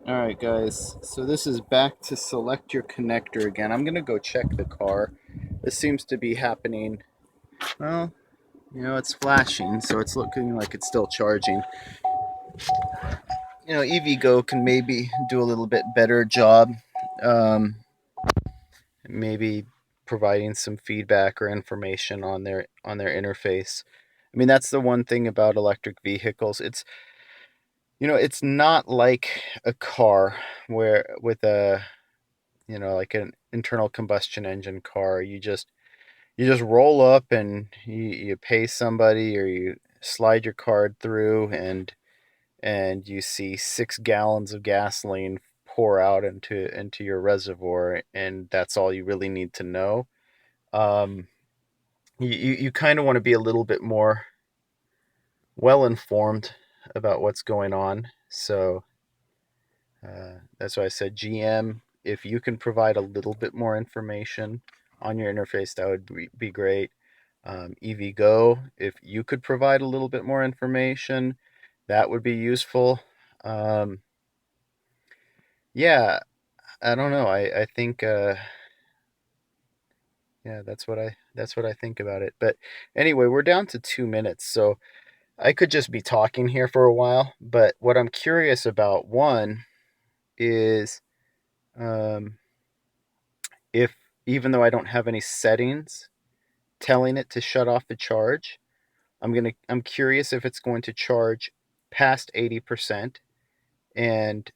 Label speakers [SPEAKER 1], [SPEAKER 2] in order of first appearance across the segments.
[SPEAKER 1] Alright guys, so this is back to select your connector again. I'm gonna go check the car. This seems to be happening, well, it's flashing, so it's looking like it's still charging. EVgo can maybe do a little bit better job, um, maybe providing some feedback or information on their interface. I mean, that's the one thing about electric vehicles. It's not like a car where with a like an internal combustion engine car, you just roll up and you pay somebody or you slide your card through and you see 6 gallons of gasoline pour out into your reservoir, and that's all you really need to know. Um, you kind of want to be a little bit more well informed about what's going on. So that's why I said GM. If you can provide a little bit more information on your interface, that would be great. EVgo, if you could provide a little bit more information, that would be useful. Um, yeah, I don't know. I think yeah, that's what I think about it. But anyway, we're down to 2 minutes, so I could just be talking here for a while. But what I'm curious about, one, is um, if even though I don't have any settings telling it to shut off the charge, I'm curious if it's going to charge past 80%, and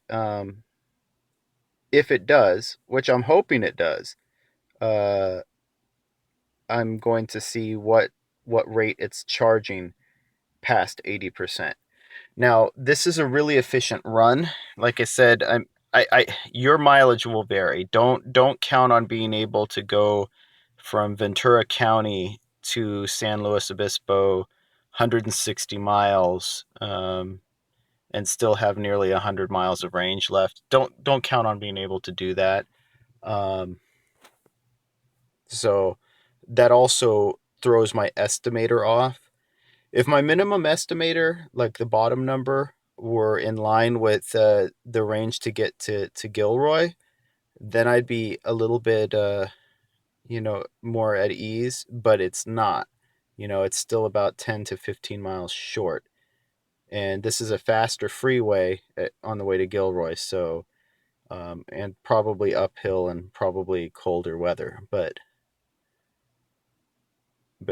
[SPEAKER 1] if it does, which I'm hoping it does, uh, I'm going to see what rate it's charging past 80%. Now, this is a really efficient run. Like I said, your mileage will vary. Don't count on being able to go from Ventura County to San Luis Obispo, 160 miles, and still have nearly 100 miles of range left. Don't count on being able to do that. Um, so that also throws my estimator off. If my minimum estimator, like the bottom number, were in line with the range to get to Gilroy, then I'd be a little bit, more at ease, but it's not. It's still about 10 to 15 miles short. And this is a faster freeway on the way to Gilroy, so, and probably uphill and probably colder weather. But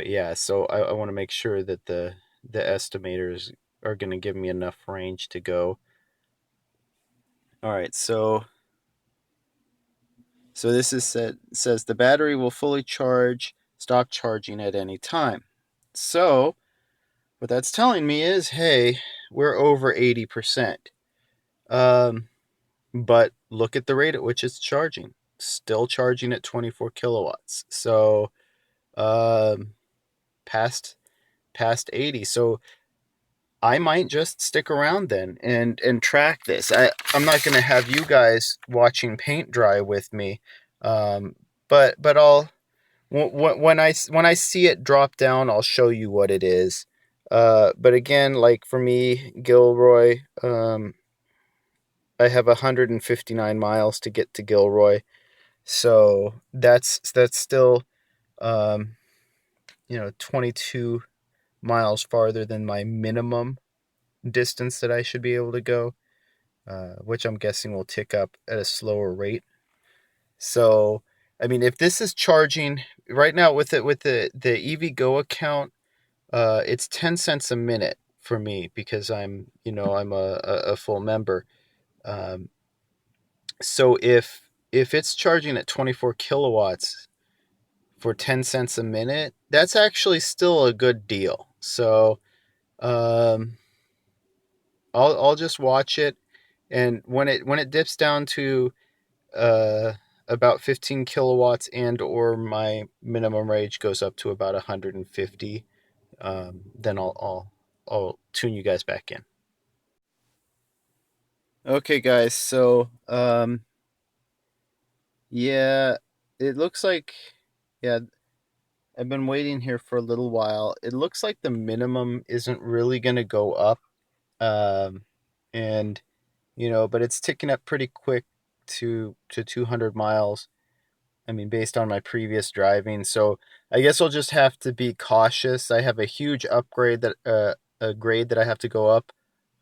[SPEAKER 1] yeah, so I want to make sure that the estimators are going to give me enough range to go. All right, so this is says the battery will fully charge, stop charging at any time. So what that's telling me is, hey, we're over 80%. Um, but look at the rate at which it's charging. Still charging at 24 kilowatts. So um, past past 80. So I might just stick around then and track this. I'm not going to have you guys watching paint dry with me, um, but I'll when I see it drop down, I'll show you what it is. But again, like for me, Gilroy, I have 159 miles to get to Gilroy, so that's still, um, 22 miles farther than my minimum distance that I should be able to go, which I'm guessing will tick up at a slower rate. So, I mean, if this is charging right now with the EVgo account, it's 10 cents a minute for me because I'm a full member. Um, so if it's charging at 24 kilowatts for 10 cents a minute, that's actually still a good deal. So, um, I'll just watch it, and when it dips down to uh, about 15 kilowatts and or my minimum range goes up to about 150, then I'll tune you guys back in. Okay, guys. So yeah, it looks like, yeah, I've been waiting here for a little while. It looks like the minimum isn't really gonna go up, um, and but it's ticking up pretty quick to 200 miles. I mean, based on my previous driving. So I guess I'll just have to be cautious. I have a huge upgrade that a grade that I have to go up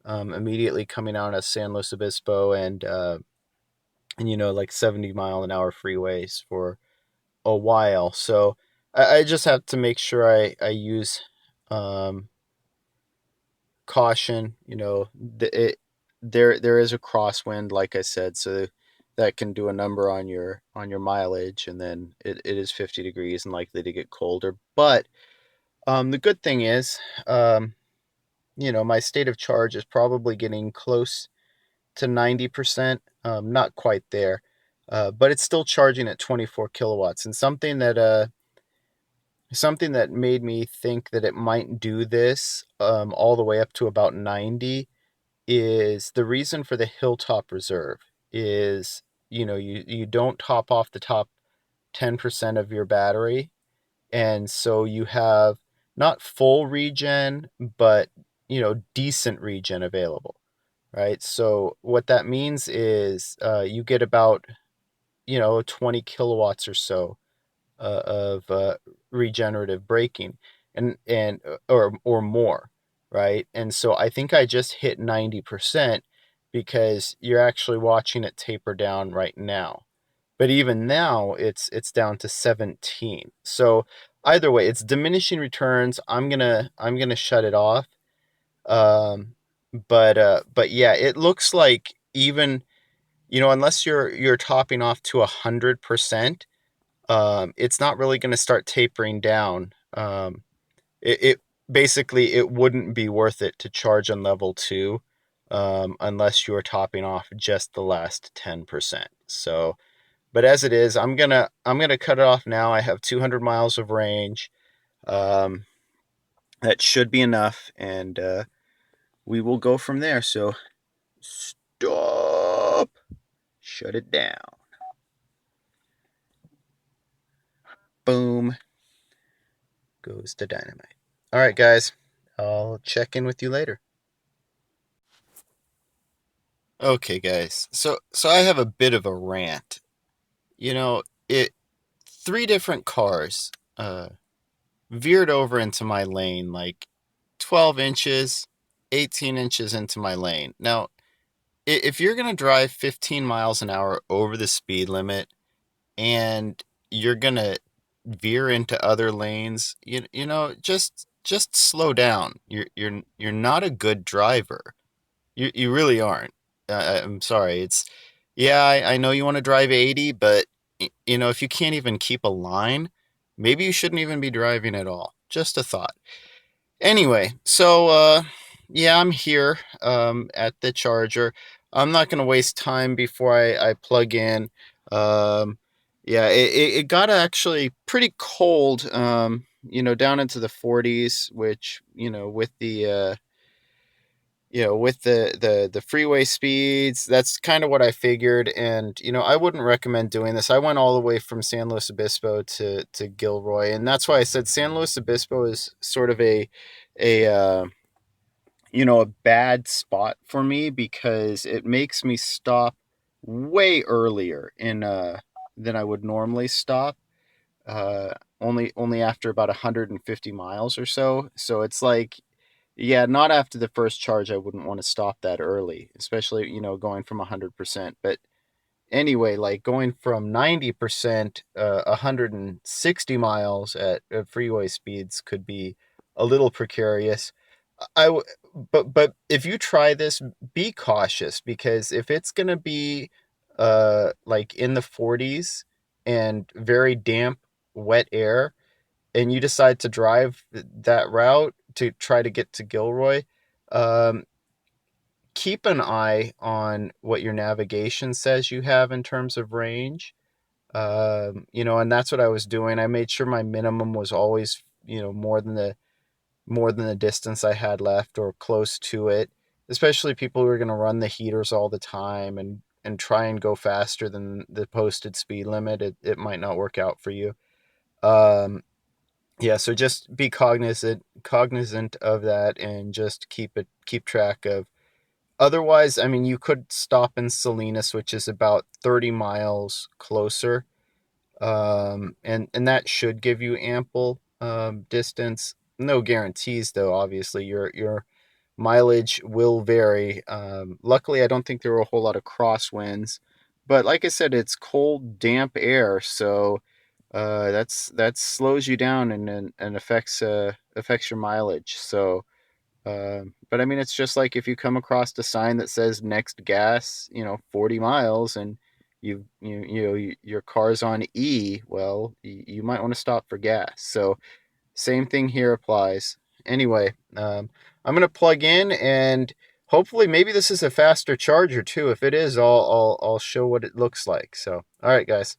[SPEAKER 1] immediately coming out of San Luis Obispo, and like 70-mile-an-hour freeways for a while. So I just have to make sure I use um, caution. There is a crosswind, like I said, so that can do a number on your mileage, and then it is 50 degrees and likely to get colder. But the good thing is, my state of charge is probably getting close to 90%, not quite there, but it's still charging at 24 kilowatts. And something that made me think that it might do this all the way up to about 90 is the reason for the hilltop reserve is, you don't top off the top 10% of your battery. And so you have not full regen, but, decent regen available, right? So what that means is you get about, 20 kilowatts or so of regenerative braking, and or more, right? And so I think I just hit 90% because you're actually watching it taper down right now. But even now, it's down to 17. So either way, it's diminishing returns. I'm gonna shut it off. Um, but yeah, it looks like even, unless you're topping off to 100%, it's not really going to start tapering down. It basically it wouldn't be worth it to charge on level two, unless you're topping off just the last 10%. So, but as it is, I'm gonna cut it off now. I have 200 miles of range. Um, that should be enough, and we will go from there. So stop, shut it down. Boom goes the dynamite. All right, guys. I'll check in with you later. Okay, guys. So I have a bit of a rant. It three different cars veered over into my lane like 12 inches, 18 inches into my lane. Now, if you're going to drive 15 miles an hour over the speed limit and you're going to veer into other lanes, just slow down. You're not a good driver. You really aren't. I'm sorry. Yeah, I know you want to drive 80, but if you can't even keep a line, maybe you shouldn't even be driving at all. Just a thought. Anyway, so yeah, I'm here at the charger. I'm not gonna waste time before I plug in. Um, yeah, it got actually pretty cold. Down into the 40s, which with the freeway speeds, that's kind of what I figured. And I wouldn't recommend doing this. I went all the way from San Luis Obispo to Gilroy, and that's why I said San Luis Obispo is sort of a a bad spot for me because it makes me stop way earlier in than I would normally stop. Only after about 150 miles or so. So it's like, yeah, not after the first charge. I wouldn't want to stop that early, especially going from 100%. But anyway, like going from 90%, 160 miles at freeway speeds could be a little precarious. I w- but if you try this, be cautious, because if it's gonna be like in the 40s and very damp, wet air, and you decide to drive that route to try to get to Gilroy, um, keep an eye on what your navigation says you have in terms of range. And that's what I was doing. I made sure my minimum was always, more than the distance I had left or close to it. Especially people who are going to run the heaters all the time and try and go faster than the posted speed limit. It might not work out for you. Um, yeah, so just be cognizant of that, and just keep track Otherwise, I mean, you could stop in Salinas, which is about 30 miles closer, and that should give you ample distance. No guarantees, though. Obviously, your mileage will vary. Luckily, I don't think there were a whole lot of crosswinds, but like I said, it's cold, damp air, so that slows you down and affects your mileage. So, but I mean, it's just like if you come across a sign that says next gas, 40 miles, and your car's on E, well, you might want to stop for gas. So same thing here applies. Anyway, I'm gonna plug in, and hopefully maybe this is a faster charger too. If it is, I'll show what it looks like. So, all right, guys.